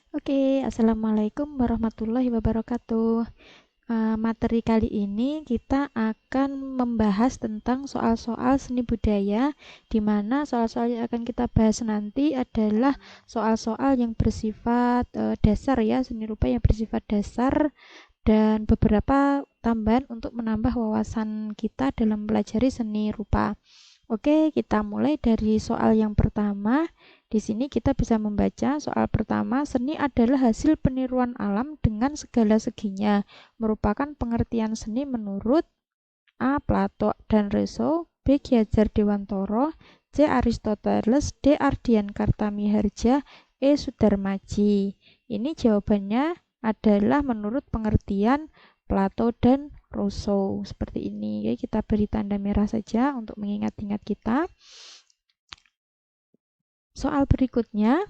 Oke, Assalamualaikum warahmatullahi wabarakatuh. Materi kali ini kita akan membahas tentang soal-soal seni budaya, di mana soal-soal yang akan kita bahas nanti adalah soal-soal yang bersifat dasar ya, seni rupa yang bersifat dasar dan beberapa tambahan untuk menambah wawasan kita dalam mempelajari seni rupa. Oke, kita mulai dari soal yang pertama. Di sini kita bisa membaca soal pertama, seni adalah hasil peniruan alam dengan segala seginya, merupakan pengertian seni menurut A. Plato dan Rousseau, B. Ki Hajar Dewantara, C. Aristoteles, D. Ardian Kartamiharja, E. Sudarmaji. Ini jawabannya adalah menurut pengertian Plato dan Rousseau. Seperti ini. Oke, kita beri tanda merah saja untuk mengingat-ingat kita. Soal berikutnya,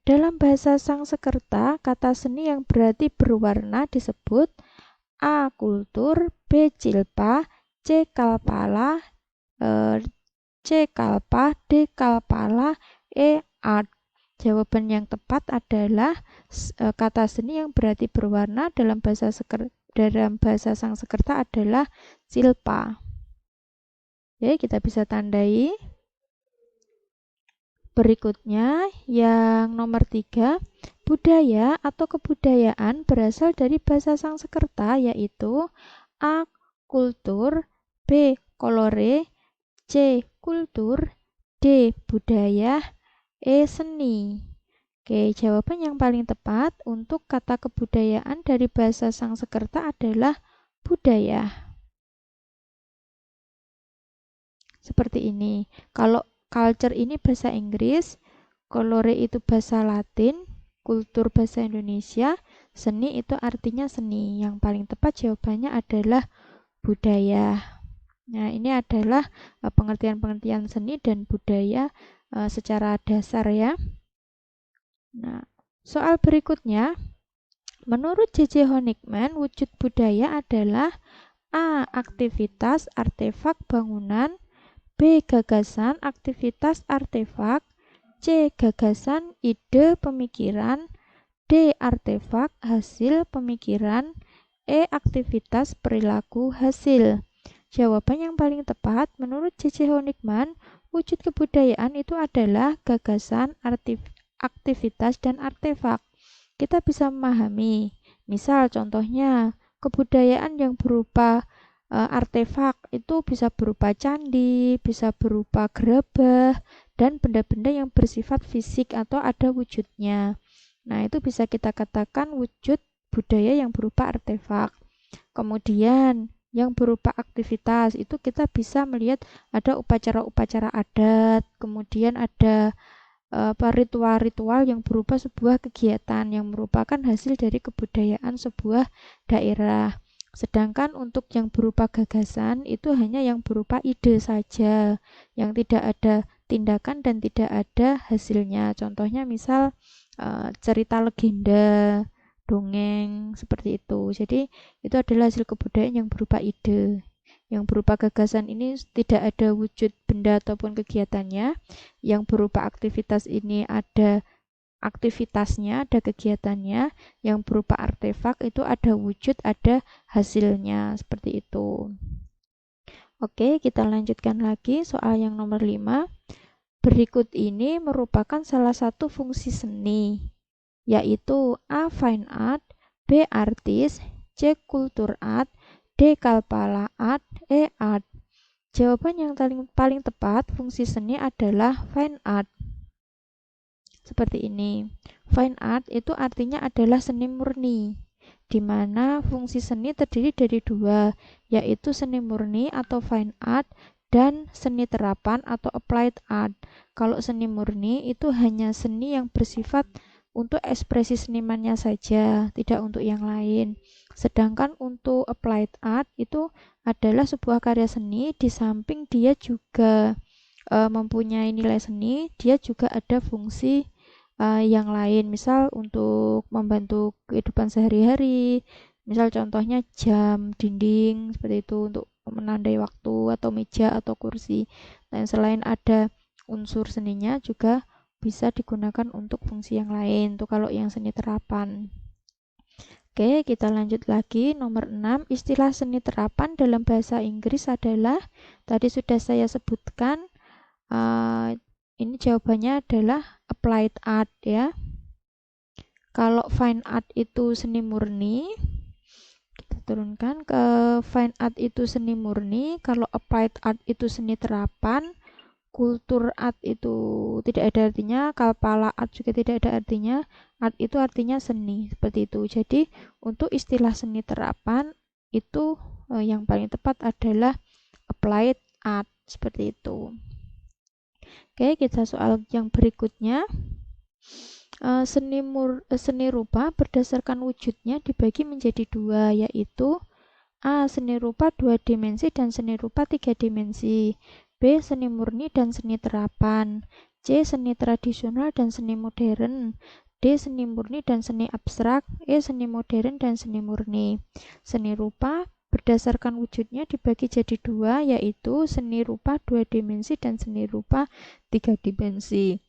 dalam bahasa Sangsekerta, kata seni yang berarti berwarna disebut A. Kultur, B. Cilpa, C. Kalpala, C. Kalpa, D. Kalpala, E. Art. Jawaban yang tepat adalah kata seni yang berarti berwarna dalam bahasa Sangsekerta adalah Cilpa. Oke, kita bisa tandai. Berikutnya, yang nomor 3, budaya atau kebudayaan berasal dari bahasa Sangsekerta yaitu A. Kultur, B. Kolore, C. Kultur, D. Budaya, E. Seni. Oke, jawaban yang paling tepat untuk kata kebudayaan dari bahasa Sangsekerta adalah budaya. Seperti ini. Kalau culture ini bahasa Inggris, colore itu bahasa Latin, kultur bahasa Indonesia, seni itu artinya seni. Yang paling tepat jawabannya adalah budaya. Nah, ini adalah pengertian-pengertian seni dan budaya secara dasar ya. Nah, soal berikutnya, menurut J.J. Honigman, wujud budaya adalah A. Aktivitas artefak bangunan, B. Gagasan aktivitas artefak, C. Gagasan ide pemikiran, D. Artefak hasil pemikiran, E. Aktivitas perilaku hasil. Jawaban yang paling tepat menurut J.J. Honigman, wujud kebudayaan itu adalah gagasan, aktivitas, dan artefak. Kita bisa memahami, misal contohnya kebudayaan yang berupa artefak itu bisa berupa candi, bisa berupa gerabah, dan benda-benda yang bersifat fisik atau ada wujudnya. Nah, itu bisa kita katakan wujud budaya yang berupa artefak. Kemudian, yang berupa aktivitas itu kita bisa melihat ada upacara-upacara adat, kemudian ada ritual-ritual yang berupa sebuah kegiatan yang merupakan hasil dari kebudayaan sebuah daerah. Sedangkan untuk yang berupa gagasan itu hanya yang berupa ide saja, yang tidak ada tindakan dan tidak ada hasilnya. Contohnya misal cerita legenda, dongeng, seperti itu. Jadi itu adalah hasil kebudayaan yang berupa ide. Yang berupa gagasan ini tidak ada wujud benda ataupun kegiatannya. Yang berupa aktivitas ini ada aktivitasnya, ada kegiatannya. Yang berupa artefak itu ada wujud, ada hasilnya. Seperti itu. Oke, kita lanjutkan lagi soal yang nomor 5. Berikut ini merupakan salah satu fungsi seni, yaitu A. Fine art, B. artis, C. kultur art, D. kalpala art, E. art. Jawaban yang paling tepat fungsi seni adalah fine art. Seperti ini. Fine art itu artinya adalah seni murni, di mana fungsi seni terdiri dari dua, yaitu seni murni atau fine art dan seni terapan atau applied art. Kalau seni murni itu hanya seni yang bersifat untuk ekspresi senimannya saja, tidak untuk yang lain. Sedangkan untuk applied art itu adalah sebuah karya seni, di samping dia juga mempunyai nilai seni, dia juga ada fungsi yang lain, misal untuk membantu kehidupan sehari-hari, misal contohnya jam dinding seperti itu untuk menandai waktu, atau meja atau kursi. Dan selain ada unsur seninya juga bisa digunakan untuk fungsi yang lain. Itu kalau yang seni terapan. Oke, kita lanjut lagi. Nomor 6, istilah seni terapan dalam bahasa Inggris adalah, tadi sudah saya sebutkan, ini jawabannya adalah applied art ya. Kalau fine art itu seni murni, kita turunkan ke fine art itu seni murni, kalau applied art itu seni terapan, kultur art itu tidak ada artinya, kalpala art juga tidak ada artinya, art itu artinya seni, seperti itu. Jadi untuk istilah seni terapan itu yang paling tepat adalah applied art, seperti itu. Oke, kita soal yang berikutnya. Seni rupa berdasarkan wujudnya dibagi menjadi dua, yaitu A. Seni rupa 2 dimensi dan seni rupa 3 dimensi. B. Seni murni dan seni terapan. C. Seni tradisional dan seni modern. D. Seni murni dan seni abstrak. E. Seni modern dan seni murni. Seni rupa berdasarkan wujudnya dibagi jadi dua, yaitu seni rupa 2 dimensi dan seni rupa 3 dimensi.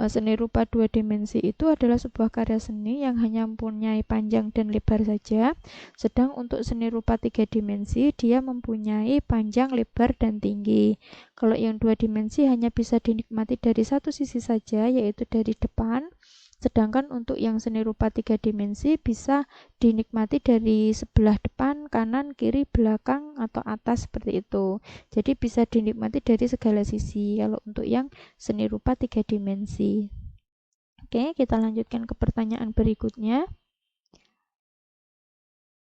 Seni rupa 2 dimensi itu adalah sebuah karya seni yang hanya mempunyai panjang dan lebar saja, sedang untuk seni rupa 3 dimensi dia mempunyai panjang, lebar, dan tinggi. Kalau yang 2 dimensi hanya bisa dinikmati dari satu sisi saja, yaitu dari depan, sedangkan untuk yang seni rupa 3 dimensi bisa dinikmati dari sebelah depan, kanan, kiri, belakang, atau atas, seperti itu. Jadi bisa dinikmati dari segala sisi kalau untuk yang seni rupa 3 dimensi. Oke, kita lanjutkan ke pertanyaan berikutnya.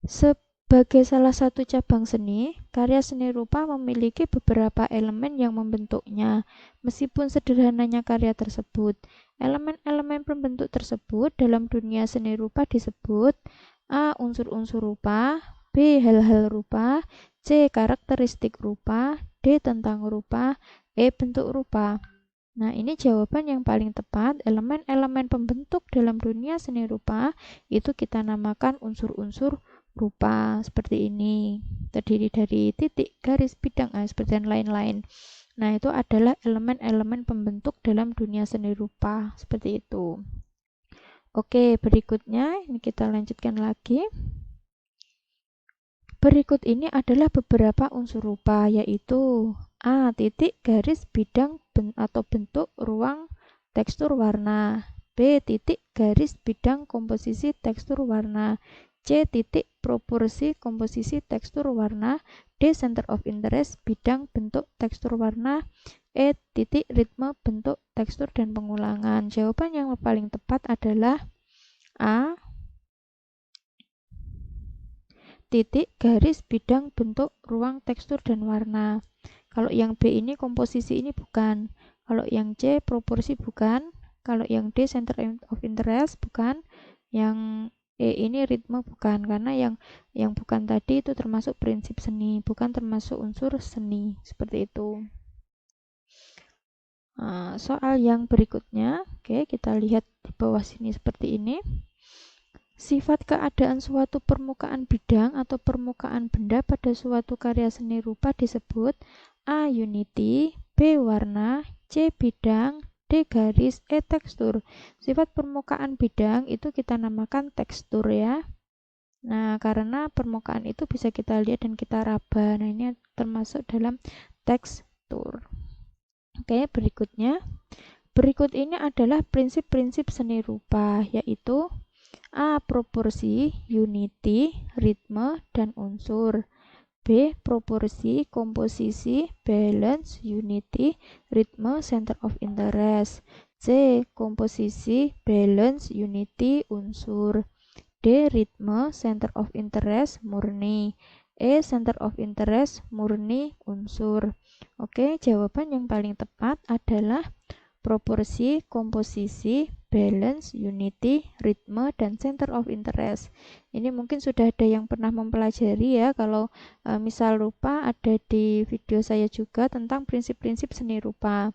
Sebagai salah satu cabang seni, karya seni rupa memiliki beberapa elemen yang membentuknya. Meskipun sederhananya karya tersebut, elemen-elemen pembentuk tersebut dalam dunia seni rupa disebut A. Unsur-unsur rupa, B. Hal-hal rupa, C. Karakteristik rupa, D. Tentang rupa, E. Bentuk rupa. Nah, ini jawaban yang paling tepat. Elemen-elemen pembentuk dalam dunia seni rupa itu kita namakan unsur-unsur rupa, seperti ini. Terdiri dari titik, garis, bidang, seperti dan lain-lain. Nah, itu adalah elemen-elemen pembentuk dalam dunia seni rupa, seperti itu. Oke, berikutnya ini kita lanjutkan lagi. Berikut ini adalah beberapa unsur rupa, yaitu A. Titik, garis, bidang, atau bentuk, ruang, tekstur, warna. B. Titik, garis, bidang, komposisi, tekstur, warna. C. Titik, proporsi, komposisi, tekstur, warna. D. Center of interest, bidang, bentuk, tekstur, warna. E. Titik, ritme, bentuk, tekstur, dan pengulangan. Jawaban yang paling tepat adalah A. Titik, garis, bidang, bentuk, ruang, tekstur, dan warna. Kalau yang B ini komposisi, ini bukan. Kalau yang C proporsi, bukan. Kalau yang D center of interest, bukan. Yang E ini ritme, bukan. Karena yang bukan tadi itu termasuk prinsip seni, bukan termasuk unsur seni, seperti itu. Soal yang berikutnya, oke, kita lihat di bawah sini seperti ini. Sifat keadaan suatu permukaan bidang atau permukaan benda pada suatu karya seni rupa disebut A. Unity, B. Warna, C. Bidang, D. Garis, E. Tekstur. Sifat permukaan bidang itu kita namakan tekstur ya. Nah, karena permukaan itu bisa kita lihat dan kita raba. Nah, ini termasuk dalam tekstur. Oke, berikutnya. Berikut ini adalah prinsip-prinsip seni rupa, yaitu A. Proporsi, unity, ritme, dan unsur. B. Proporsi, komposisi, balance, unity, ritme, center of interest. C. Komposisi, balance, unity, unsur. D. Ritme, center of interest, murni. E. Center of interest, murni, unsur. Oke, jawaban yang paling tepat adalah proporsi, komposisi, balance, unity, ritme, dan center of interest. Ini mungkin sudah ada yang pernah mempelajari ya, kalau misal rupa ada di video saya juga tentang prinsip-prinsip seni rupa.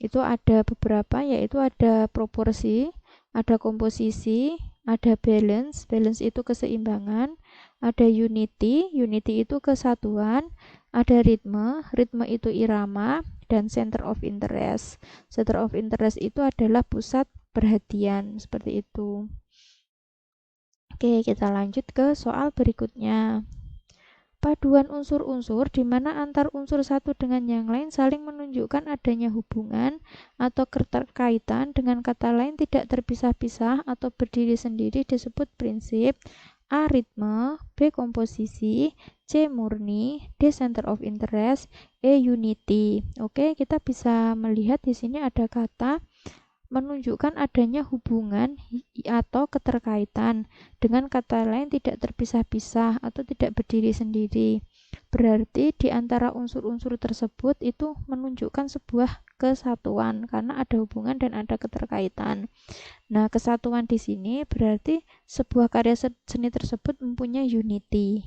Itu ada beberapa, yaitu ada proporsi, ada komposisi, ada balance, balance itu keseimbangan, Ada unity, unity itu kesatuan, ada ritme, ritme itu irama, dan center of interest. Center of interest itu adalah pusat perhatian, seperti itu. Oke, kita lanjut ke soal berikutnya. Paduan unsur-unsur di mana antar unsur satu dengan yang lain saling menunjukkan adanya hubungan atau keterkaitan, dengan kata lain tidak terpisah-pisah atau berdiri sendiri, disebut prinsip. A. Ritme, B. Komposisi, C. Murni, D. Center of interest, E. Unity. Oke, kita bisa melihat di sini ada kata menunjukkan adanya hubungan atau keterkaitan, dengan kata lain tidak terpisah-pisah atau tidak berdiri sendiri. Berarti di antara unsur-unsur tersebut itu menunjukkan sebuah kesatuan karena ada hubungan dan ada keterkaitan. Nah, kesatuan di sini berarti sebuah karya seni tersebut mempunyai unity,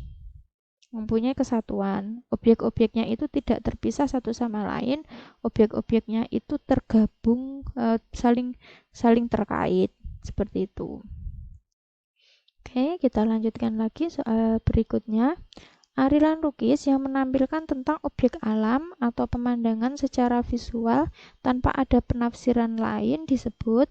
mempunyai kesatuan. Objek-objeknya itu tidak terpisah satu sama lain, objek-objeknya itu tergabung, saling terkait, seperti itu. Oke, kita lanjutkan lagi soal berikutnya. Aliran lukis yang menampilkan tentang objek alam atau pemandangan secara visual tanpa ada penafsiran lain disebut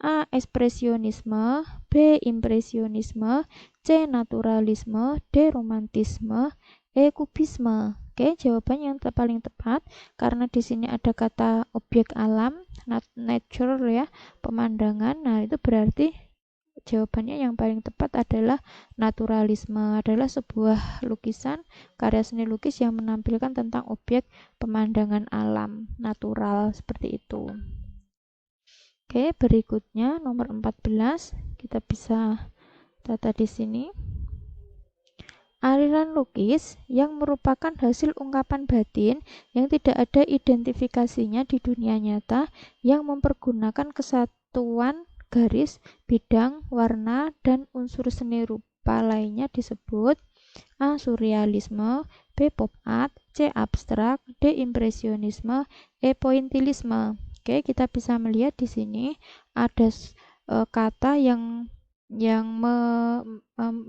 A. Ekspresionisme, B. Impresionisme, C. Naturalisme, D. Romantisme, E. Kubisme. Oke, jawaban yang paling tepat karena di sini ada kata objek alam, nature ya, pemandangan. Nah, itu berarti jawabannya yang paling tepat adalah naturalisme, adalah sebuah lukisan, karya seni lukis yang menampilkan tentang objek pemandangan alam, natural, seperti itu. Oke, berikutnya nomor 14, kita bisa tata di sini. Aliran lukis yang merupakan hasil ungkapan batin yang tidak ada identifikasinya di dunia nyata, yang mempergunakan kesatuan garis, bidang, warna, dan unsur seni rupa lainnya disebut A. Surrealisme, B. Pop art, C. Abstrak, D. Impresionisme, E. Pointillisme. Oke, kita bisa melihat di sini ada kata yang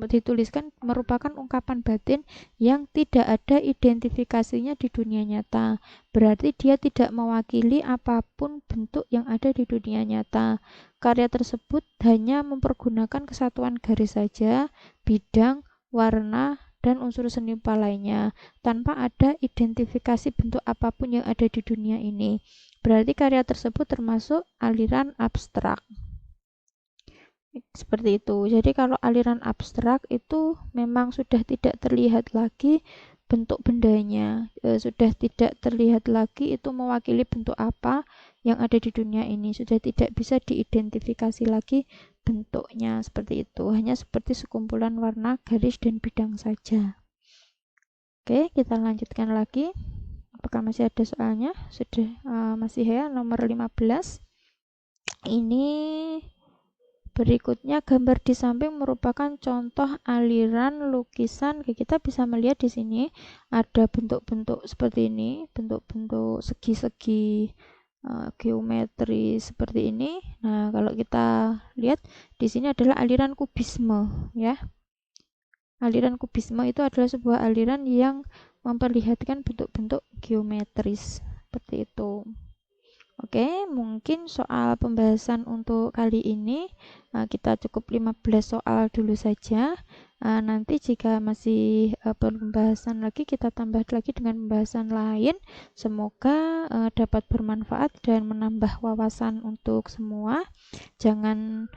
dituliskan merupakan ungkapan batin yang tidak ada identifikasinya di dunia nyata. Berarti dia tidak mewakili apapun bentuk yang ada di dunia nyata. Karya tersebut hanya mempergunakan kesatuan garis saja, bidang, warna, dan unsur seni rupa lainnya, tanpa ada identifikasi bentuk apapun yang ada di dunia ini. Berarti karya tersebut termasuk aliran abstrak. Seperti itu. Jadi kalau aliran abstrak itu memang sudah tidak terlihat lagi bentuk bendanya, sudah tidak terlihat lagi itu mewakili bentuk apa yang ada di dunia ini, sudah tidak bisa diidentifikasi lagi bentuknya, seperti itu. Hanya seperti sekumpulan warna, garis, dan bidang saja. Oke, kita lanjutkan lagi. Apakah masih ada soalnya? Sudah, masih ya, nomor 15. Ini berikutnya gambar di samping merupakan contoh aliran lukisan. Kita bisa melihat di sini ada bentuk-bentuk seperti ini, bentuk-bentuk segi-segi geometri seperti ini. Nah, kalau kita lihat di sini adalah aliran kubisme ya. Aliran kubisme itu adalah sebuah aliran yang memperlihatkan bentuk-bentuk geometris seperti itu. Oke, mungkin soal pembahasan untuk kali ini kita cukup 15 soal dulu saja. Nanti jika masih perlu pembahasan lagi, kita tambah lagi dengan pembahasan lain. Semoga dapat bermanfaat dan menambah wawasan untuk semua. Jangan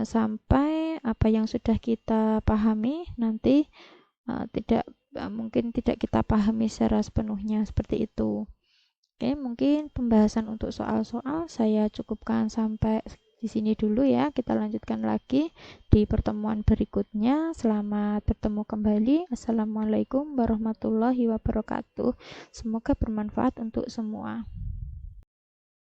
sampai apa yang sudah kita pahami nanti mungkin tidak kita pahami secara sepenuhnya, seperti itu. Oke, mungkin pembahasan untuk soal-soal saya cukupkan sampai di sini dulu ya. Kita lanjutkan lagi di pertemuan berikutnya. Selamat bertemu kembali. Assalamualaikum warahmatullahi wabarakatuh. Semoga bermanfaat untuk semua.